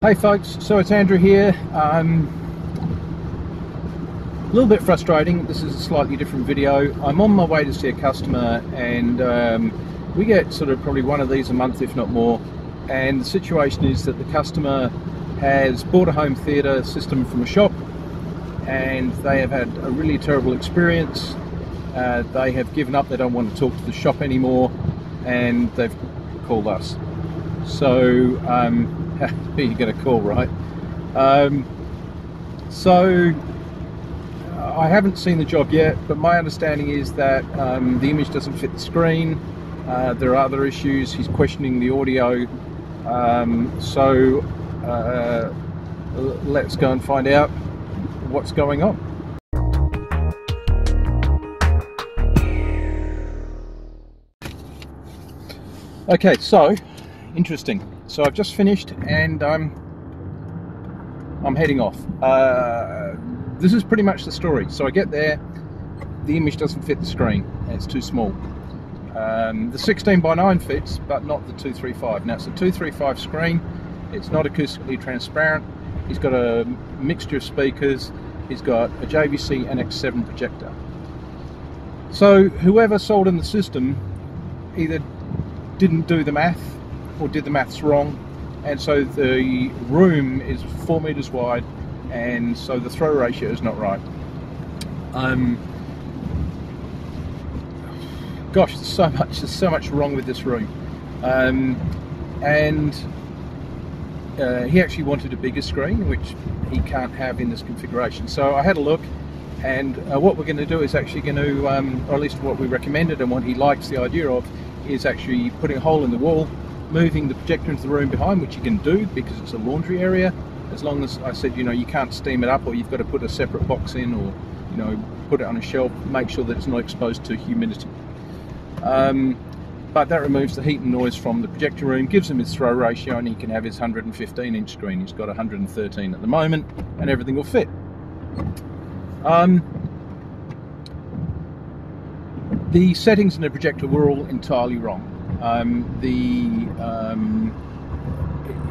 Hey folks, so it's Andrew here. A little bit frustrating. This is a slightly different video. I'm on my way to see a customer, and we get sort of probably one of these a month, if not more. And the situation is that the customer has bought a home theatre system from a shop, and they have had a really terrible experience. They have given up. They don't want to talk to the shop anymore, and they've called us. So who you going to call, right? So I haven't seen the job yet, but my understanding is that the image doesn't fit the screen. There are other issues. He's questioning the audio. So let's go and find out what's going on. Okay, so interesting. So I've just finished, and I'm heading off. This is pretty much the story. So I get there, the image doesn't fit the screen, and it's too small. The 16:9 fits, but not the 235. Now it's a 235 screen. It's not acoustically transparent. He's got a mixture of speakers. He's got a JVC NX7 projector. So whoever sold him the system either didn't do the math or did the maths wrong, and so the room is 4 meters wide, and so the throw ratio is not right. Gosh, there's so much wrong with this room. He actually wanted a bigger screen, which he can't have in this configuration. So I had a look, and what we're going to do is actually going to, or at least what we recommended and what he likes the idea of, is actually putting a hole in the wall, moving the projector into the room behind, which you can do because it's a laundry area, as long as, I said, you know, you can't steam it up, or you've got to put a separate box in, or, you know, put it on a shelf, make sure that it's not exposed to humidity. But that removes the heat and noise from the projector room, gives him his throw ratio, and he can have his 115-inch screen. He's got 113 at the moment, and everything will fit. The settings in the projector were all entirely wrong.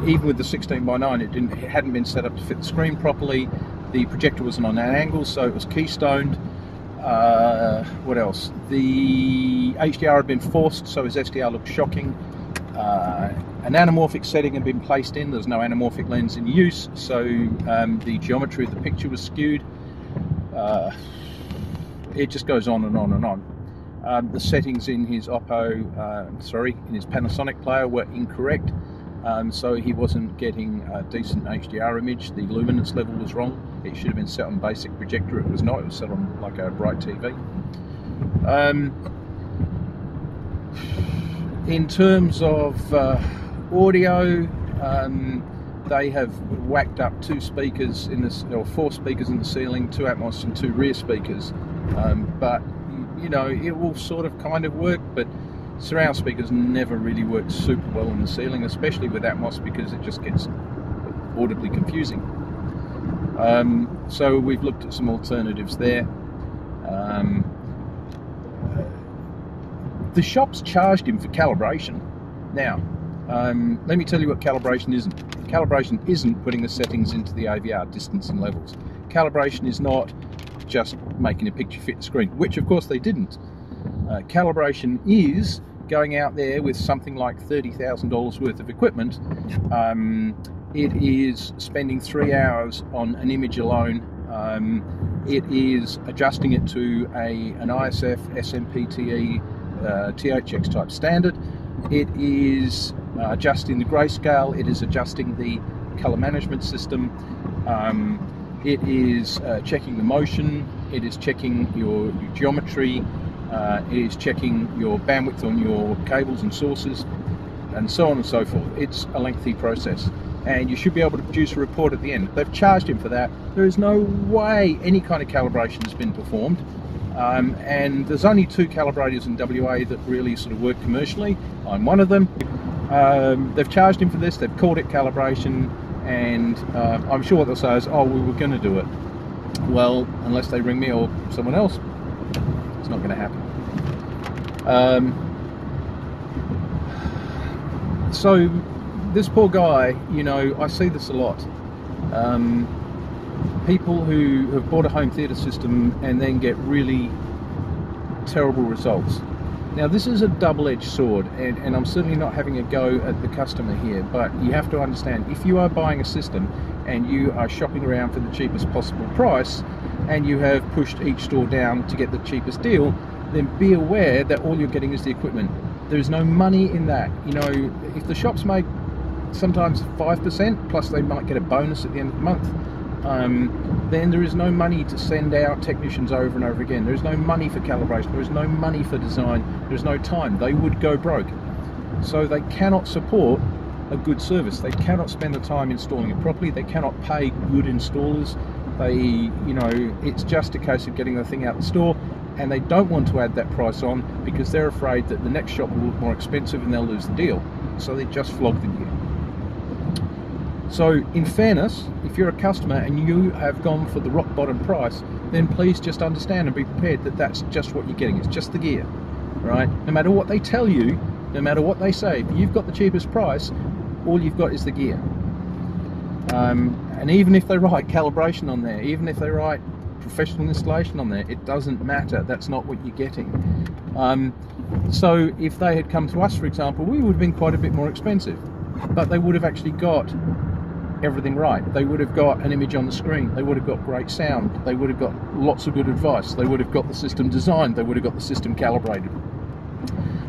Even with the 16:9, it hadn't been set up to fit the screen properly. The projector wasn't on an angle, so it was keystoned. What else? The HDR had been forced, so his SDR looked shocking. An anamorphic setting had been placed in. There's no anamorphic lens in use, so the geometry of the picture was skewed. It just goes on and on and on. The settings in his in his Panasonic player were incorrect, so he wasn't getting a decent HDR image. The luminance level was wrong. It should have been set on basic projector. It was not. It was set on like a bright TV. In terms of audio, they have whacked up 2 speakers in this, or 4 speakers in the ceiling, 2 Atmos and 2 rear speakers, but you know, it will sort of kind of work, but surround speakers never really work super well in the ceiling, especially with Atmos, because it just gets audibly confusing. So we've looked at some alternatives there. The shop's charged him for calibration. Now, let me tell you what calibration isn't. Calibration isn't putting the settings into the AVR, distance and levels. Calibration is not just making a picture fit the screen, which of course they didn't. Calibration is going out there with something like $30,000 worth of equipment. It is spending 3 hours on an image alone. It is adjusting it to an ISF, SMPTE, THX type standard. It is adjusting the grayscale. It is adjusting the color management system. It is checking the motion, it is checking your geometry, it is checking your bandwidth on your cables and sources, and so on and so forth. It's a lengthy process, and you should be able to produce a report at the end. They've charged him for that. There is no way any kind of calibration has been performed, and there's only 2 calibrators in WA that really sort of work commercially. I'm one of them. They've charged him for this, they've called it calibration, and I'm sure what they'll say is, oh, we were going to do it. Well, unless they ring me or someone else, it's not going to happen. So this poor guy, you know, I see this a lot. People who have bought a home theatre system and then get really terrible results. Now this is a double-edged sword, and I'm certainly not having a go at the customer here, but you have to understand, if you are buying a system and you are shopping around for the cheapest possible price and you have pushed each store down to get the cheapest deal, then be aware that all you're getting is the equipment. There is no money in that. You know, if the shops make sometimes 5%, plus they might get a bonus at the end of the month, then there is no money to send out technicians over and over again. There is no money for calibration, there is no money for design, there is no time. They would go broke. So they cannot support a good service. They cannot spend the time installing it properly. They cannot pay good installers. They, you know, it's just a case of getting the thing out the store, and they don't want to add that price on because they're afraid that the next shop will look more expensive and they'll lose the deal. So they just flog the gear. So in fairness, if you're a customer and you have gone for the rock bottom price, then please just understand and be prepared that that's just what you're getting. It's just the gear, right? No matter what they tell you, no matter what they say, if you've got the cheapest price, all you've got is the gear. And even if they write calibration on there, even if they write professional installation on there, it doesn't matter. That's not what you're getting. So if they had come to us, for example, we would have been quite a bit more expensive, but they would have actually got everything right. They would have got an image on the screen, they would have got great sound, they would have got lots of good advice, they would have got the system designed, they would have got the system calibrated.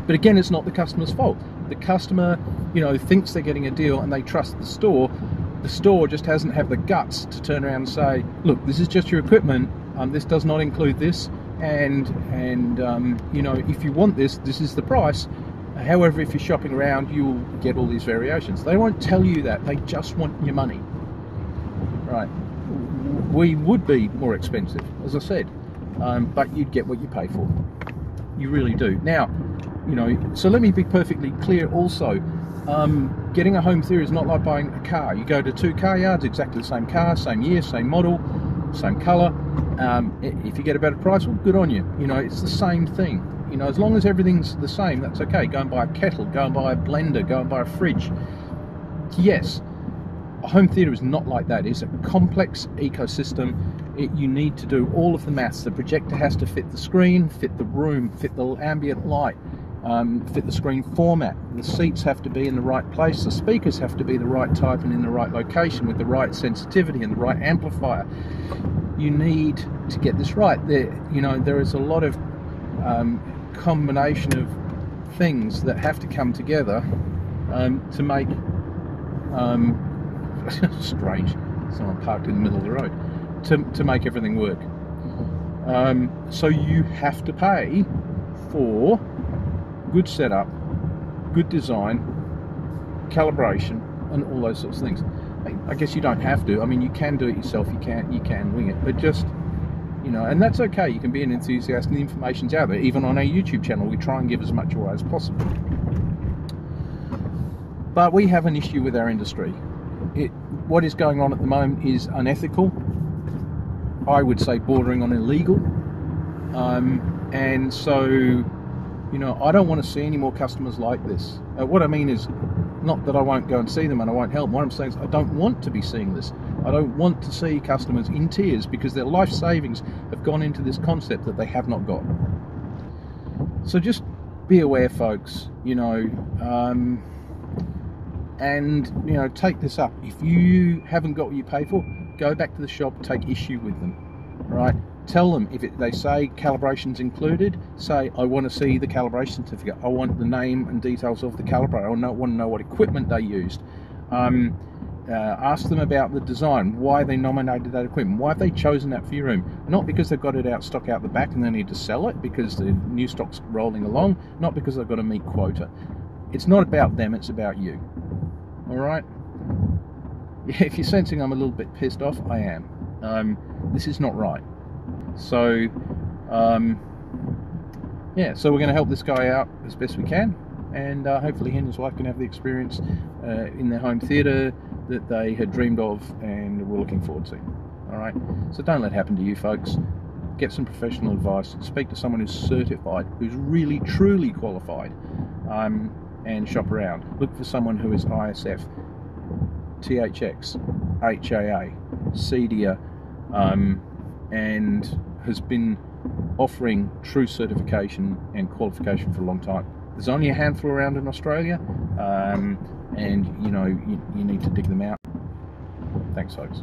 But again, it's not the customer's fault. The customer, you know, thinks they're getting a deal and they trust the store. The store just hasn't had the guts to turn around and say, look, this is just your equipment, this does not include this, and you know, if you want this, this is the price. However, if you're shopping around, you'll get all these variations. They won't tell you that. They just want your money. Right. We would be more expensive, as I said, but you'd get what you pay for. You really do. Now, you know, so let me be perfectly clear also. Getting a home theatre is not like buying a car. You go to two car yards, exactly the same car, same year, same model, same colour. If you get a better price, well, good on you. You know, it's the same thing. You know, as long as everything's the same, that's okay. Go and buy a kettle, go and buy a blender, go and buy a fridge. Yes, a home theatre is not like that. It's a complex ecosystem. You need to do all of the maths. The projector has to fit the screen, fit the room, fit the ambient light, fit the screen format. The seats have to be in the right place. The speakers have to be the right type and in the right location with the right sensitivity and the right amplifier. You need to get this right. You know, there is a lot of combination of things that have to come together to make strange, someone parked in the middle of the road, to make everything work. So you have to pay for good setup, good design, calibration, and all those sorts of things. I guess you don't have to. I mean, you can do it yourself. You can wing it, but just, you know, and that's okay. You can be an enthusiast, and the information's out there. Even on our YouTube channel, we try and give as much away as possible. But we have an issue with our industry. What is going on at the moment is unethical. I would say bordering on illegal. And so, you know, I don't want to see any more customers like this. What I mean is, not that I won't go and see them and I won't help. What I'm saying is I don't want to be seeing this. I don't want to see customers in tears because their life savings have gone into this concept that they have not got. So just be aware, folks, you know, and, you know, take this up. If you haven't got what you pay for, go back to the shop, take issue with them, right? Tell them, if they say calibration's included, say, I want to see the calibration certificate. I want the name and details of the calibrator. I want to know what equipment they used. Ask them about the design, why they nominated that equipment, why have they chosen that for your room. Not because they've got it out stock out the back and they need to sell it because the new stock's rolling along, not because they've got to meet quota. It's not about them, it's about you. Alright? If you're sensing I'm a little bit pissed off, I am. This is not right. So yeah, so we're going to help this guy out as best we can, and hopefully he and his wife can have the experience in their home theatre that they had dreamed of and were looking forward to. Alright, so don't let it happen to you, folks. Get some professional advice, speak to someone who's certified, who's really truly qualified, and shop around. Look for someone who is ISF, THX, HAA, CEDIA, and has been offering true certification and qualification for a long time. There's only a handful around in Australia, and you know, you need to dig them out. Thanks, folks.